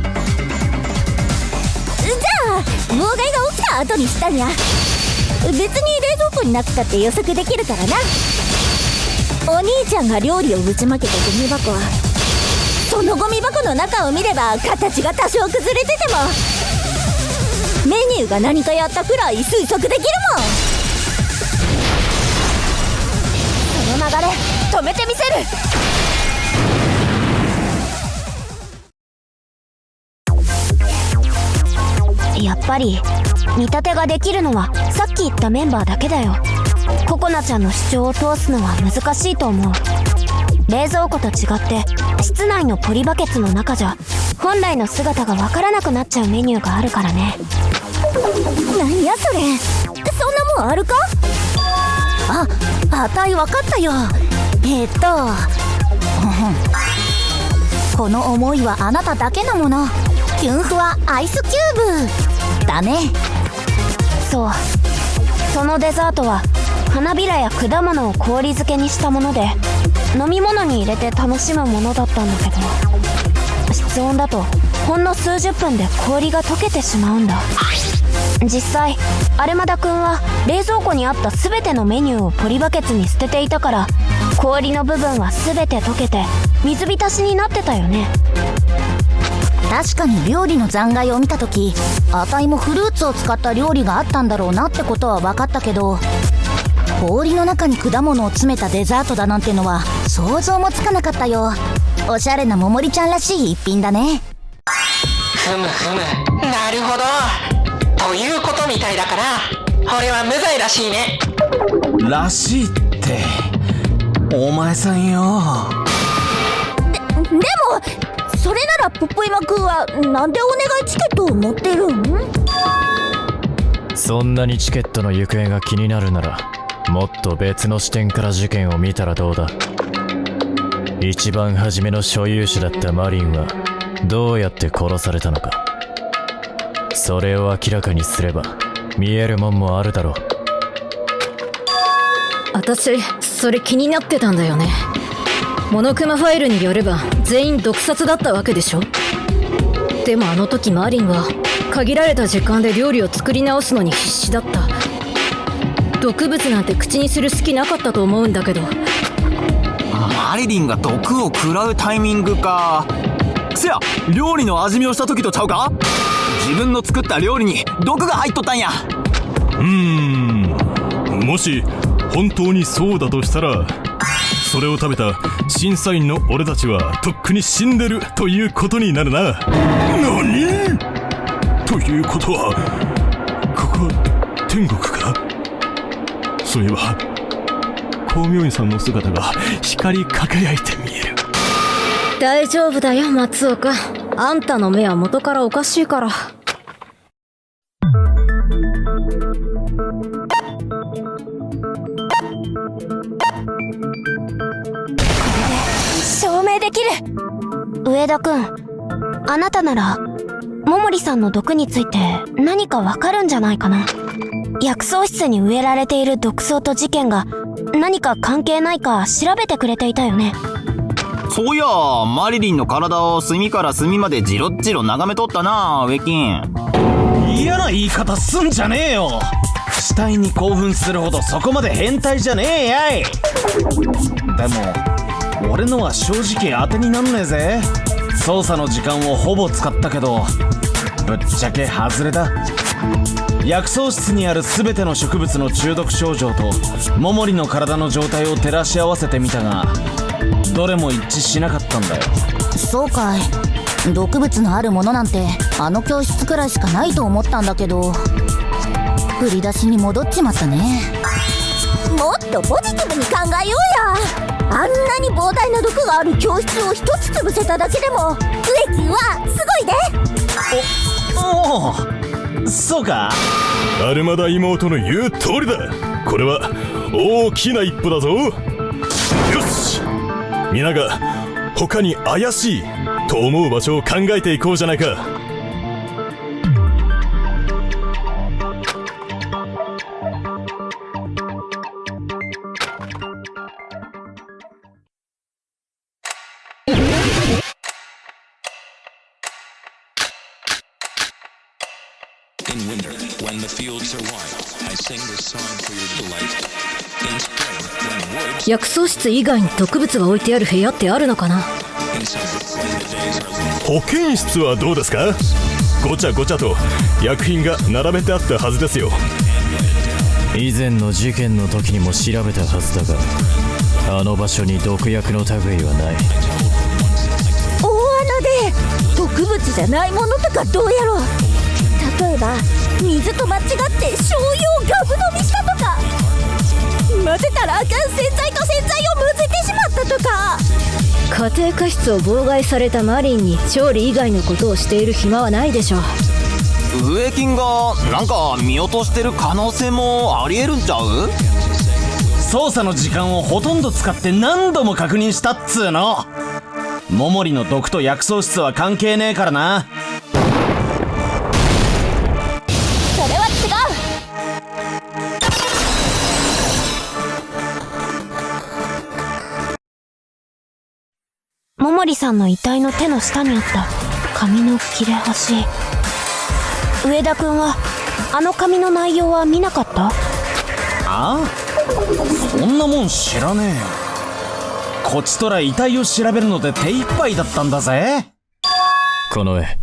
じゃあ妨害が起きた後にしたんや。別に冷蔵庫になくたって予測できるからな。お兄ちゃんが料理をぶちまけたゴミ箱は、そのゴミ箱の中を見れば形が多少崩れててもメニューが何かやったくらい推測できるもん。その流れ止めてみせる。やっぱり見立てができるのはさっき言ったメンバーだけだよ。ココナちゃんの主張を通すのは難しいと思う。冷蔵庫と違って室内のポリバケツの中じゃ本来の姿がわからなくなっちゃうメニューがあるからね。なんやそれ、そんなもんあるか。あたいわかったよ。この思いはあなただけのもの。キュンフはアイスキューブだね。そう、そのデザートは花びらや果物を氷漬けにしたもので、飲み物に入れて楽しむものだったんだけど、室温だとほんの数十分で氷が溶けてしまうんだ。実際アルマダくんは冷蔵庫にあった全てのメニューをポリバケツに捨てていたから、氷の部分は全て溶けて水浸しになってたよね。確かに料理の残骸を見た時、あたいもフルーツを使った料理があったんだろうなってことは分かったけど、氷の中に果物を詰めたデザートだなんてのは想像もつかなかったよ。おしゃれなももりちゃんらしい一品だね。ふむふむ、なるほどということみたいだから、俺は無罪らしいね。らしいってお前さんよ。でもそれならポッポイマくんはなんでお願いチケットを持ってるん？そんなにチケットの行方が気になるなら、もっと別の視点から事件を見たらどうだ。一番初めの所有者だったマリンはどうやって殺されたのか、それを明らかにすれば見えるもんもあるだろう。私それ気になってたんだよね。モノクマファイルによれば全員毒殺だったわけでしょ。でもあの時マリンは限られた時間で料理を作り直すのに必死だった。毒物なんて口にする隙なかったと思うんだけど。マリリンが毒を食らうタイミングか。せや、料理の味見をした時とちゃうか。自分の作った料理に毒が入っとったんや。もし本当にそうだとしたら、それを食べた審査員の俺たちはとっくに死んでるということになるな。何？ということはここは天国か。そういえば光明院さんの姿が光り輝いて見える。大丈夫だよ松岡、あんたの目は元からおかしいから。証明できる。上田くん、あなたなら桃利さんの毒について何かわかるんじゃないかな。薬草室に植えられている毒草と事件が何か関係ないか調べてくれていたよね。そういや、マリリンの体を隅から隅までジロッジロ眺めとったな、ウェキン。嫌な言い方すんじゃねえよ。死体に興奮するほどそこまで変態じゃねえやい。でも俺のは正直当てになんねえぜ。操作の時間をほぼ使ったけどぶっちゃけ外れだ。薬草室にある全ての植物の中毒症状と桃利の体の状態を照らし合わせてみたが、どれも一致しなかったんだよ。そうかい。毒物のあるものなんてあの教室くらいしかないと思ったんだけど、振り出しに戻っちまったね。もっとポジティブに考えようや。あんなに膨大な毒がある教室を一つ潰せただけでも植木はすごいで。おお、そうか。アルマダ妹の言う通りだ。これは大きな一歩だぞ。よし、皆が他に怪しいと思う場所を考えていこうじゃないか。薬草室以外に毒物が置いてある部屋ってあるのかな？保健室はどうですか？ごちゃごちゃと薬品が並べてあったはずですよ。以前の事件の時にも調べたはずだが、あの場所に毒薬の類はない。大穴で毒物じゃないものとかどうやろう。例えば水と間違って醤油をガブ飲みしたとか、混ぜたらあかん洗剤と洗剤を混ぜてしまったとか。家庭科室を妨害されたマリンに調理以外のことをしている暇はないでしょう。植金がなんか見落としてる可能性もありえるんちゃう？捜査の時間をほとんど使って何度も確認したっつーの。桃利の毒と薬草室は関係ねえからな。それは違う。桃利さんの遺体の手の下にあった紙の切れ端。上田君はあの紙の内容は見なかった？ああ、そんなもん知らねえよ。こちとら遺体を調べるので手一杯だったんだぜ。この絵、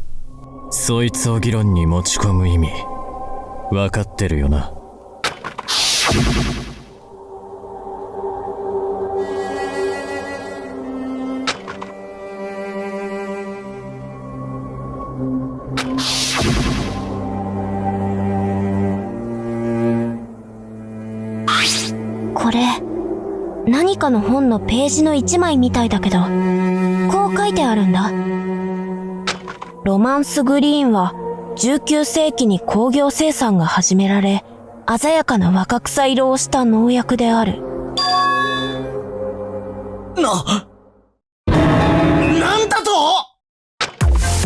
そいつを議論に持ち込む意味分かってるよな？これ何かの本のページの1枚みたいだけど、こう書いてあるんだ。ロマンスグリーンは19世紀に工業生産が始められ、鮮やかな若草色をした農薬である。なんだと？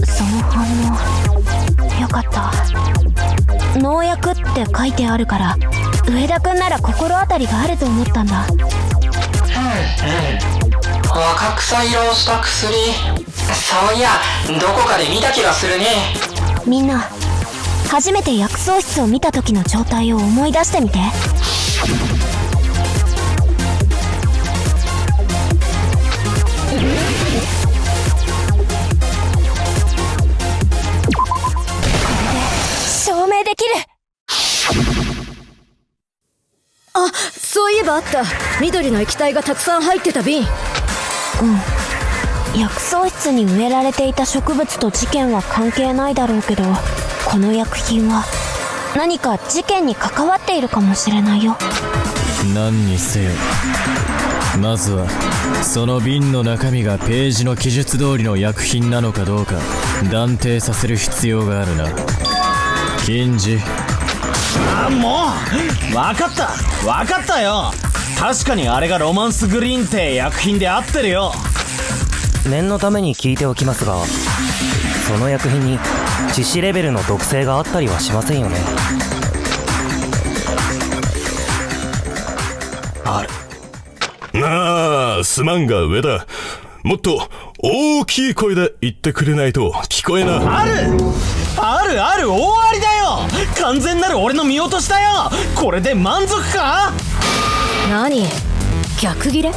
その反応よかった。農薬って書いてあるから、上田くんなら心当たりがあると思ったんだ。若草色をした薬、そういやどこかで見た気がするね。みんな初めて薬草室を見た時の状態を思い出してみて。証明できる。あ、そういえばあった。緑の液体がたくさん入ってた瓶。薬草室に植えられていた植物と事件は関係ないだろうけど、この薬品は何か事件に関わっているかもしれないよ。何にせよ、まずはその瓶の中身がページの記述通りの薬品なのかどうか断定させる必要があるな。金次。あ、もう分かったよ。確かにあれがロマンスグリーンって薬品で合ってるよ。念のために聞いておきますが、その薬品に致死レベルの毒性があったりはしませんよね？ある。なあ、すまんが上田、もっと大きい声で言ってくれないと聞こえな。ある大ありだよ。完全なる俺の見落としだよ。これで満足か？何？逆ギレ？い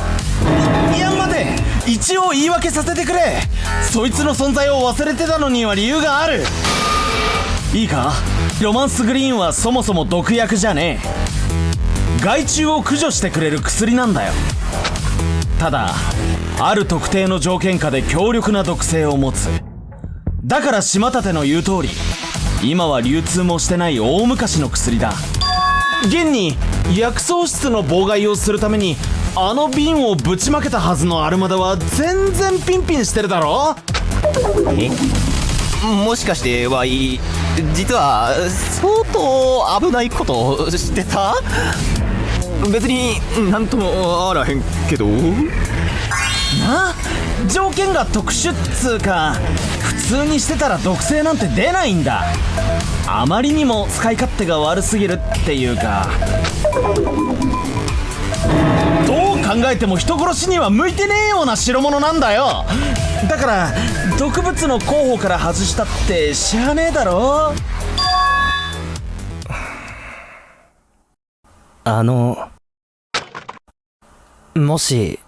や待て、一応言い訳させてくれ。そいつの存在を忘れてたのには理由がある。いいか、ロマンスグリーンはそもそも毒薬じゃねえ。害虫を駆除してくれる薬なんだよ。ただある特定の条件下で強力な毒性を持つ。だから島立の言う通り、今は流通もしてない大昔の薬だ。現に薬草室の妨害をするためにあの瓶をぶちまけたはずのアルマダは全然ピンピンしてるだろ。もしかしてわい、実は相当危ないことをしてた？別になんともあらへんけどな。条件が特殊っつうか、普通にしてたら毒性なんて出ないんだ。あまりにも使い勝手が悪すぎるっていうか、どう考えても人殺しには向いてねえような代物なんだよ。だから毒物の候補から外したってしゃあねえだろ。もし、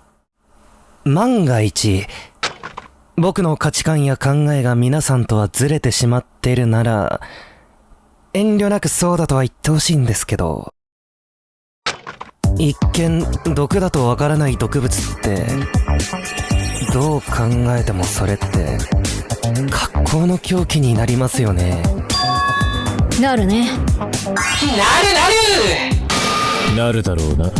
万が一、僕の価値観や考えが皆さんとはずれてしまっているなら、遠慮なくそうだとは言ってほしいんですけど、一見毒だとわからない毒物って、どう考えてもそれって格好の凶器になりますよね。なるね。なるだろうな。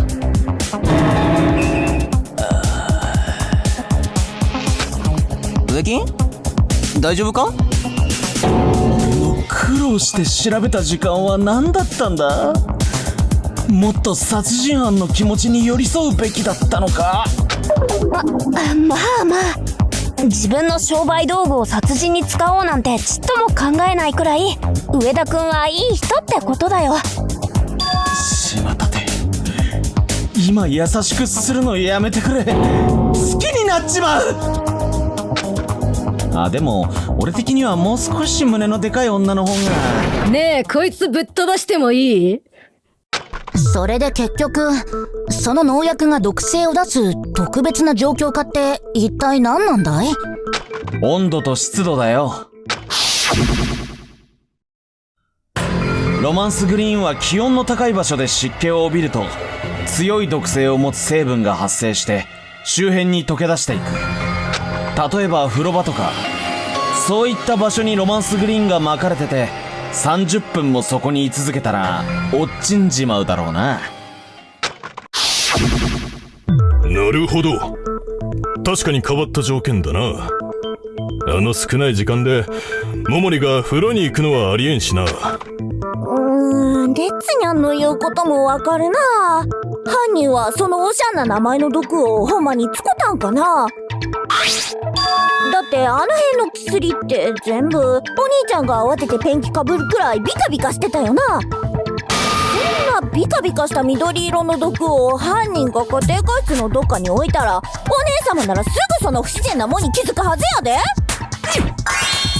植木大丈夫か？俺の苦労して調べた時間は何だったんだ？もっと殺人犯の気持ちに寄り添うべきだったのか？まあ自分の商売道具を殺人に使おうなんてちっとも考えないくらい上田くんはいい人ってことだよ。しまったて、今優しくするのやめてくれ。好きになっちまう。でも俺的にはもう少し胸のでかい女の方が。ねえ、こいつぶっ飛ばしてもいい？それで結局、その農薬が毒性を出す特別な状況下って一体何なんだい？温度と湿度だよ。ロマンスグリーンは気温の高い場所で湿気を帯びると強い毒性を持つ成分が発生して周辺に溶け出していく。例えば風呂場とか、そういった場所にロマンスグリーンが巻かれてて30分もそこに居続けたら落ちんじまうだろうな。なるほど。確かに変わった条件だな。少ない時間で桃李が風呂に行くのはありえんしな。レッツニャンの言うこともわかるな。犯人はそのおしゃんな名前の毒をほんまに使ったんかな。だってあの辺の薬って全部お兄ちゃんが慌ててペンキかぶるくらいビカビカしてたよな。そんなビカビカした緑色の毒を犯人が家庭科室のどっかに置いたら、お姉様ならすぐその不自然なもんに気づくはずやで。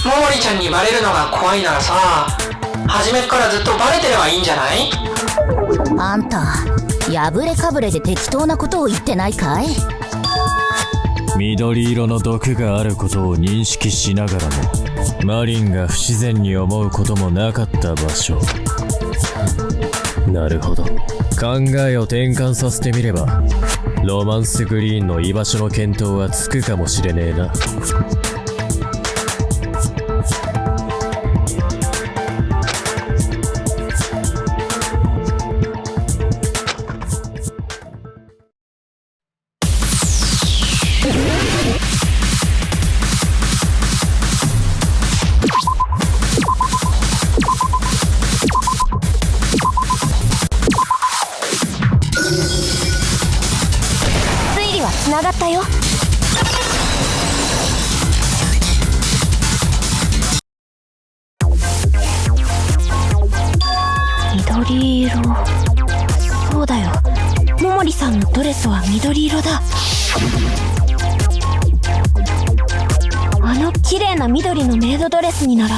桃李ちゃんにバレるのが怖いならさ、初めっからずっとバレてればいいんじゃない？あんた破れかぶれで適当なことを言ってないかい？緑色の毒があることを認識しながらもマリンが不自然に思うこともなかった場所。なるほど、考えを転換させてみればロマンスグリーンの居場所の見当はつくかもしれねえな。つながったよ。緑色、そうだよ、桃李さんのドレスは緑色だ。あの綺麗な緑のメイドドレスになら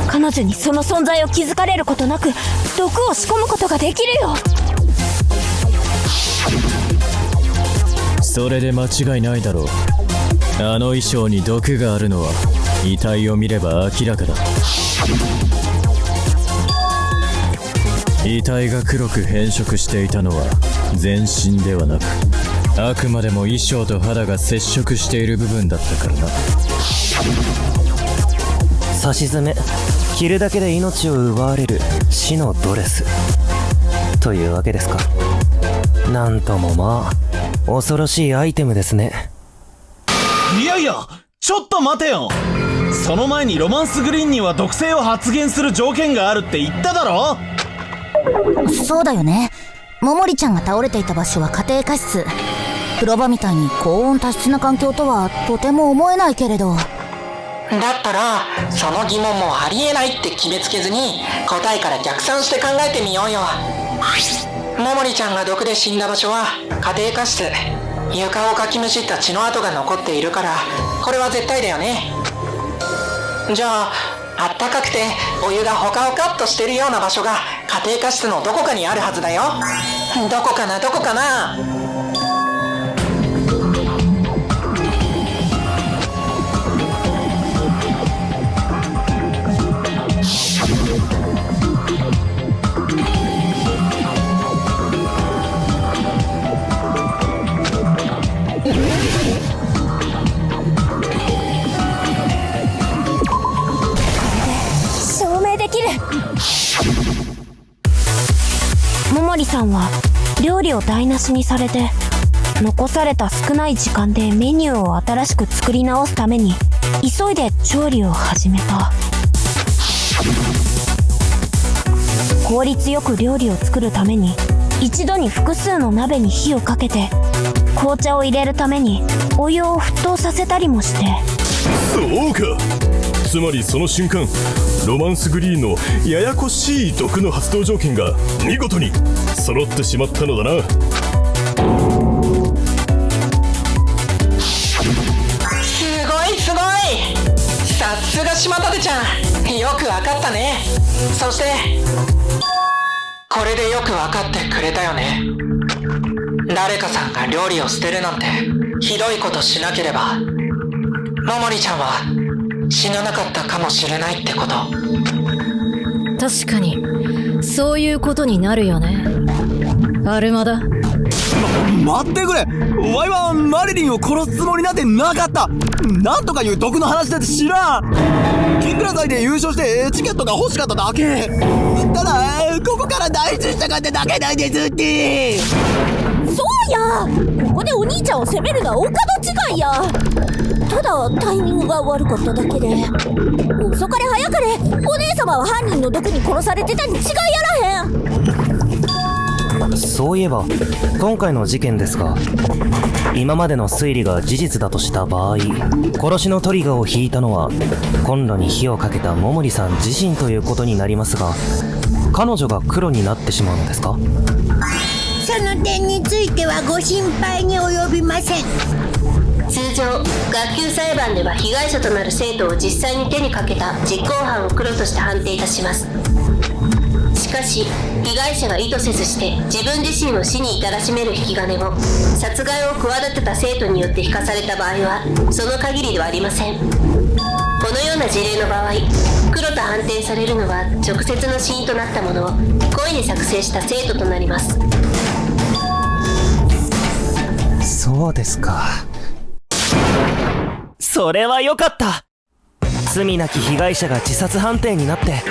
彼女にその存在を気づかれることなく毒を仕込むことができるよ。それで間違いないだろう。あの衣装に毒があるのは遺体を見れば明らかだ。遺体が黒く変色していたのは全身ではなく、あくまでも衣装と肌が接触している部分だったからな。差し詰め、着るだけで命を奪われる死のドレスというわけですか。なんともまあ恐ろしいアイテムですね。いやいや、ちょっと待てよ。その前にロマンスグリーンには毒性を発現する条件があるって言っただろ。そうだよね。桃李ちゃんが倒れていた場所は家庭科室。風呂場みたいに高温多湿な環境とはとても思えないけれど。だったらその疑問もありえないって決めつけずに答えから逆算して考えてみようよ。桃李ちゃんが毒で死んだ場所は家庭科室。床をかきむしった血の跡が残っているからこれは絶対だよね。じゃああったかくてお湯がほかほかっとしてるような場所が家庭科室のどこかにあるはずだよ。どこかなどこかな。証明できる。桃李さんは料理を台無しにされて、残された少ない時間でメニューを新しく作り直すために急いで調理を始めた。効率よく料理を作るために一度に複数の鍋に火をかけて、紅茶を入れるためにお湯を沸騰させたりもして。そうか。つまりその瞬間、ロマンスグリーンのややこしい毒の発動条件が見事に揃ってしまったのだな。すごいすごい。さすが島立ちゃん、よくわかったね。そしてこれでよくわかってくれたよね。誰かさんが料理を捨てるなんてひどいことしなければ、桃李ちゃんは死ななかったかもしれないってこと。確かにそういうことになるよね。アルマダ、待ってくれ。ワイはマリリンを殺すつもりなんてなかった。なんとかいう毒の話だって知らん。キングラ祭で優勝してチケットが欲しかっただけ。ただここから大事したかっただけなんですって。そうや、ここでお兄ちゃんを責めるのはお門違いや。ただタイミングが悪かっただけで、遅かれ早かれお姉様は犯人の毒に殺されてたに違いやらへん。そういえば今回の事件ですが、今までの推理が事実だとした場合、殺しのトリガーを引いたのはコンロに火をかけた桃李さん自身ということになりますが、彼女が黒になってしまうのですか？その点についてはご心配に及びません。通常学級裁判では被害者となる生徒を実際に手にかけた実行犯を黒として判定いたします。しかし被害者が意図せずして自分自身を死に至らしめる引き金を殺害を企てた生徒によって引かされた場合はその限りではありません。このような事例の場合、黒と判定されるのは直接の死因となったものを故意に作成した生徒となります。そうですか。それは良かった。罪なき被害者が自殺判定になって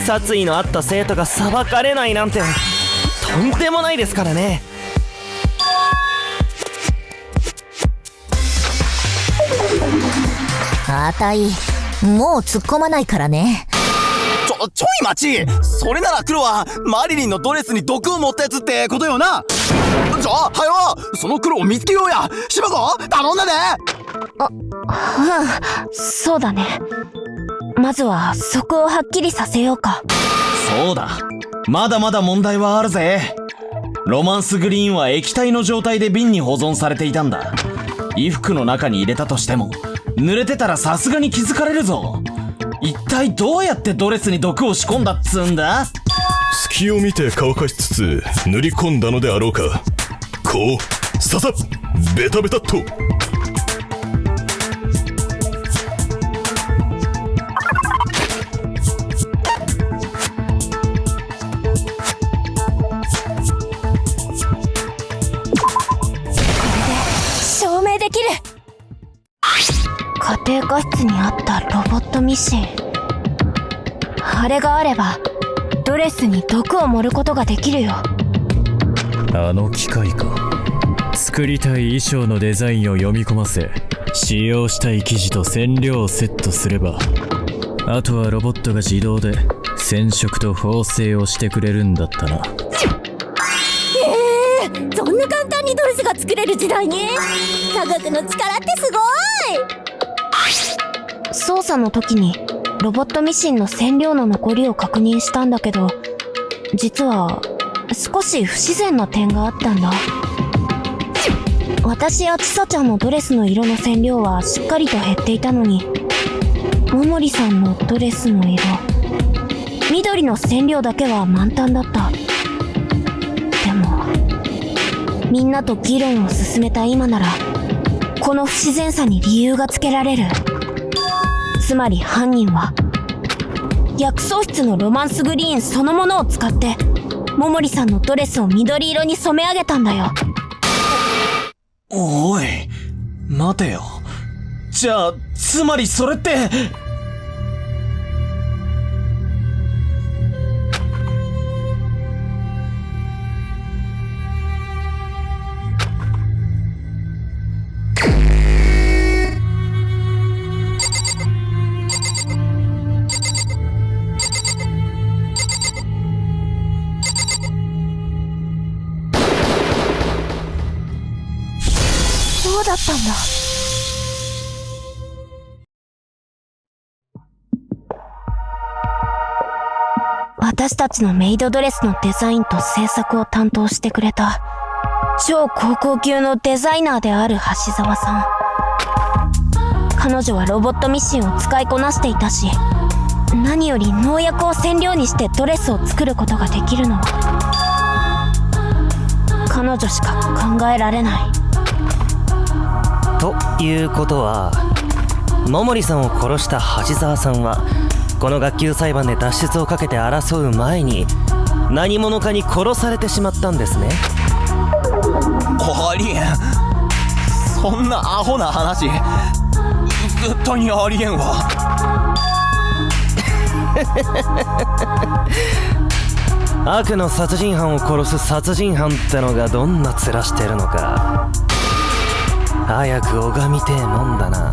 殺意のあった生徒が裁かれないなんてとんでもないですからね。あたいもう突っ込まないからね。ちょい待ち。それなら黒はマリリンのドレスに毒を持ったやつってことよな。じゃあはよその黒を見つけようや。シバコ頼んだね。そうだね。まずはそこをはっきりさせようか。そうだ、まだまだ問題はあるぜ。ロマンスグリーンは液体の状態で瓶に保存されていたんだ。衣服の中に入れたとしても濡れてたらさすがに気づかれるぞ。一体どうやってドレスに毒を仕込んだっつんだ？隙を見て乾かしつつ塗り込んだのであろうか。こうささベタベタっと。証明できる。家庭科室にあったロボットミシン、あれがあればドレスに毒を盛ることができるよ。あの機械か。作りたい衣装のデザインを読み込ませ、使用したい生地と染料をセットすれば、あとはロボットが自動で染色と縫製をしてくれるんだったな。そんな簡単にドレスが作れる時代に科学の力ってすごい。操作の時にロボットミシンの染料の残りを確認したんだけど、実は少し不自然な点があったんだ。私やちさちゃんのドレスの色の染料はしっかりと減っていたのに、桃李さんのドレスの色、緑の染料だけは満タンだった。でもみんなと議論を進めた今ならこの不自然さに理由がつけられる。つまり犯人は薬草室のロマンスグリーンそのものを使って桃李さんのドレスを緑色に染め上げたんだよ。おい、待てよ。じゃあつまりそれって。そうだったんだ。私たちのメイドドレスのデザインと制作を担当してくれた超高校級のデザイナーである橋沢さん。彼女はロボットミシンを使いこなしていたし、何より農薬を染料にしてドレスを作ることができるのは彼女しか考えられない。ということは、桃李さんを殺した橋沢さんはこの学級裁判で脱出をかけて争う前に何者かに殺されてしまったんですね。ありえん。そんなアホな話絶対にありえんわ。悪の殺人犯を殺す殺人犯ってのがどんな面してるのか早く拝みてえもんだな。